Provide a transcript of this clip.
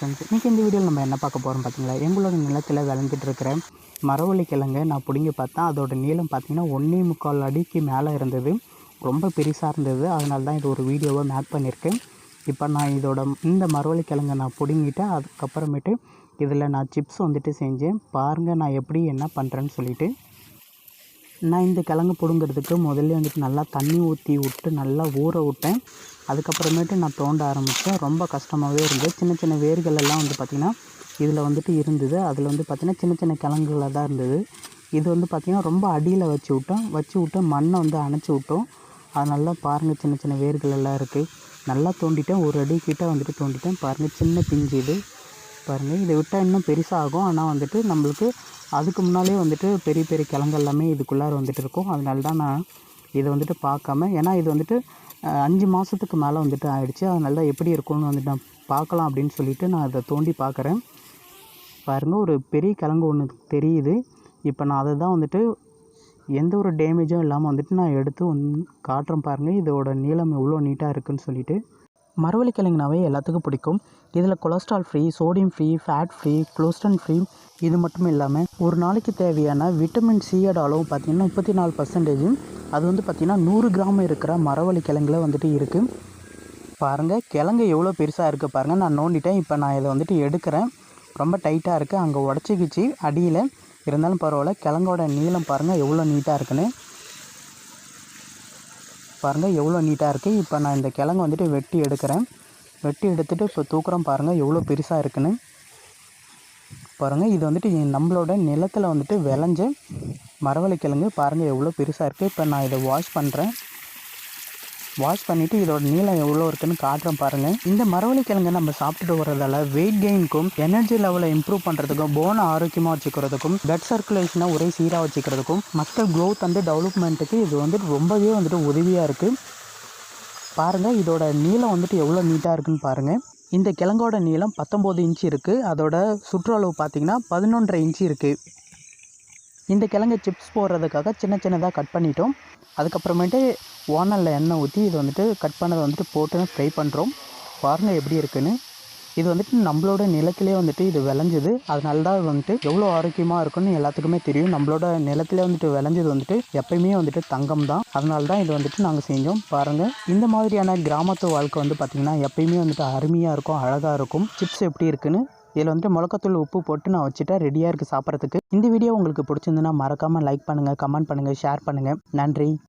Friends, இன்றைக்கி இந்த வீடியோவில் நம்ம என்ன பார்க்க போகிறோம் பார்த்தீங்களா, எங்களோட நிலத்தில் விளைஞ்சிட்டு இருக்கிற மரவள்ளி கிழங்கு நான் பிடுங்கி பார்த்தேன். அதோட நீளம் பார்த்திங்கன்னா 1.25 அடிக்கு மேலே இருந்தது. ரொம்ப பெருசாக இருந்தது. அதனால தான் இது ஒரு வீடியோவை மேக் பண்ணியிருக்கேன். இப்போ நான் இந்த மரவள்ளி கிழங்கை நான் பிடுங்கிட்டேன். அதுக்கப்புறமேட்டு இதில் நான் சிப்ஸ் வந்துட்டு செஞ்சேன். பாருங்கள் நான் எப்படி என்ன பண்ணுறேன்னு சொல்லிவிட்டு. நான் இந்த கிழங்கு பிடுங்கிறதுக்கு முதல்ல வந்துட்டு நல்லா தண்ணி ஊற்றி விட்டு நல்லா ஊற விட்டேன். அதுக்கப்புறமேட்டு நான் தோண்ட ஆரம்பித்தேன். ரொம்ப கஷ்டமாகவே இருந்தது. சின்ன சின்ன வேர்கள் எல்லாம் வந்து பார்த்திங்கன்னா இதில் வந்துட்டு இருந்தது. அதில் வந்து பார்த்திங்கன்னா சின்ன சின்ன கிழங்குகளாக தான் இருந்தது. இது வந்து பார்த்திங்கன்னா ரொம்ப அடியில் வச்சு விட்டு மண்ணை வந்து அணைச்சி விட்டோம். அது நல்லா பாருங்கள், சின்ன சின்ன வேர்கள் எல்லாம் இருக்குது. நல்லா தோண்டிட்டேன். ஒரு அடி கிட்டே வந்துட்டு தோண்டிட்டேன். பாருங்கள், சின்ன பிஞ்சு இது. பாருங்கள், இதை விட்டால் இன்னும் பெருசாகும். ஆனால் வந்துட்டு நம்மளுக்கு அதுக்கு முன்னாலே வந்துட்டு பெரிய பெரிய கிழங்கு எல்லாமே இதுக்குள்ளார வந்துட்டு இருக்கும். அதனால தான் நான் இதை வந்துட்டு பார்க்காம, ஏன்னா இது வந்துட்டு 5 மாதத்துக்கு மேலே வந்துட்டு ஆகிடுச்சு. அதனால தான் எப்படி இருக்கும்னு வந்துட்டு நான் பார்க்கலாம் அப்படின்னு சொல்லிவிட்டு நான் அதை தோண்டி பார்க்குறேன். பாருங்கள், ஒரு பெரிய கிழங்கு ஒன்று தெரியுது. இப்போ நான் அதை தான் வந்துட்டு எந்த ஒரு டேமேஜும் இல்லாமல் வந்துட்டு நான் எடுத்து காட்டுறேன். பாருங்கள், இதோட நீளம் எவ்வளோ நீட்டாக இருக்குதுன்னு சொல்லிவிட்டு. மரவள்ளி கிழங்குனாவே எல்லாத்துக்கும் பிடிக்கும். இதில் cholesterol free, sodium free, fat free, gluten free. இது மட்டும் இல்லாமல் ஒரு நாளைக்கு தேவையான விட்டமின் சியோட அளவு பார்த்திங்கன்னா 34%. அது வந்து பார்த்திங்கன்னா 100 கிராம் இருக்கிற மரவள்ளி கிழங்குல வந்துட்டு இருக்குது. பாருங்கள், கிழங்கு எவ்வளோ பெருசாக இருக்குது பாருங்கள். நான் நோண்டிட்டேன். இப்போ நான் இதை வந்துட்டு எடுக்கிறேன். ரொம்ப டைட்டாக இருக்குது. அங்கே உடச்சிக்கிச்சு அடியில். இருந்தாலும் பரவாயில்ல. கிழங்கோட நீளம் பாருங்கள் எவ்வளோ நீட்டாக இருக்குன்னு. பாருங்கள் எவ்வளோ நீட்டாக இருக்குது. இப்போ நான் இந்த கிழங்கு வந்துட்டு வெட்டி எடுக்கிறேன். வெட்டி எடுத்துகிட்டு இப்போ தூக்குறோம். பாருங்கள் எவ்வளோ பெருசாக இருக்குன்னு. பாருங்கள், இது வந்துட்டு நம்மளோட நிலத்தில் வந்துட்டு விளைஞ்ச மரவள்ளி கிழங்கு. பாருங்கள் எவ்வளோ பெருசாக இருக்குது. இப்போ நான் இதை வாஷ் பண்ணுறேன். வாஷ் பண்ணிவிட்டு இதோட நீளம் எவ்வளோ இருக்குன்னு காட்டுறேன். பாருங்கள், இந்த மரவள்ளி கிழங்கு நம்ம சாப்பிட்டுட்டு வரதால் வெயிட் கெயினுக்கும், எனர்ஜி லெவலை இம்ப்ரூவ் பண்ணுறதுக்கும், போனை ஆரோக்கியமாக வச்சுக்கிறதுக்கும், பிளட் சர்க்குலேஷனை ஒரே சீராக வச்சுக்கிறதுக்கும், மக்கள் க்ரோத் அண்ட் டெவலப்மெண்ட்டுக்கு இது வந்துட்டு ரொம்பவே வந்துட்டு உதவியாக இருக்குது. பாருங்கள், இதோட நீளம் வந்துட்டு எவ்வளோ நீட்டாக இருக்குதுன்னு பாருங்கள். இந்த கிழங்கோட நீளம் 19 இன்ச்சு இருக்குது. அதோட சுற்றளவு பார்த்திங்கன்னா 11.5 இன்ச்சு இருக்குது. இந்த கிழங்கு சிப்ஸ் போடுறதுக்காக சின்ன சின்னதாக கட் பண்ணிட்டோம். அதுக்கப்புறமேட்டு வானலில் எண்ணெய் ஊற்றி இது வந்துட்டு கட் பண்ணதை வந்துட்டு போட்டு ஃப்ரை பண்ணுறோம். பாருங்கள் எப்படி இருக்குன்னு. இது வந்துட்டு நம்மளோட நிலத்திலே வந்துட்டு இது விளைஞ்சது. அதனால தான் வந்துட்டு எவ்வளோ ஆரோக்கியமாக இருக்குன்னு எல்லாத்துக்குமே தெரியும். நம்மளோட நிலத்திலே வந்துட்டு விளைஞ்சது வந்துட்டு எப்பயுமே வந்துட்டு தங்கம் தான். அதனால தான் இது வந்துட்டு நாங்கள் செஞ்சோம். பாருங்கள், இந்த மாதிரியான கிராமத்து வாழ்க்கை வந்து பார்த்திங்கன்னா எப்பயுமே வந்துட்டு அருமையாக இருக்கும், அழகாக இருக்கும். சிப்ஸ் எப்படி இருக்குன்னு இதில் வந்துட்டு மிளகாத்தூள், உப்பு போட்டு நான் வச்சுட்டேன். ரெடியாக இருக்குது சாப்பிட்றதுக்கு. இந்த வீடியோ உங்களுக்கு பிடிச்சிருந்துன்னா மறக்காமல் லைக் பண்ணுங்கள், கமெண்ட் பண்ணுங்கள், ஷேர் பண்ணுங்கள். நன்றி.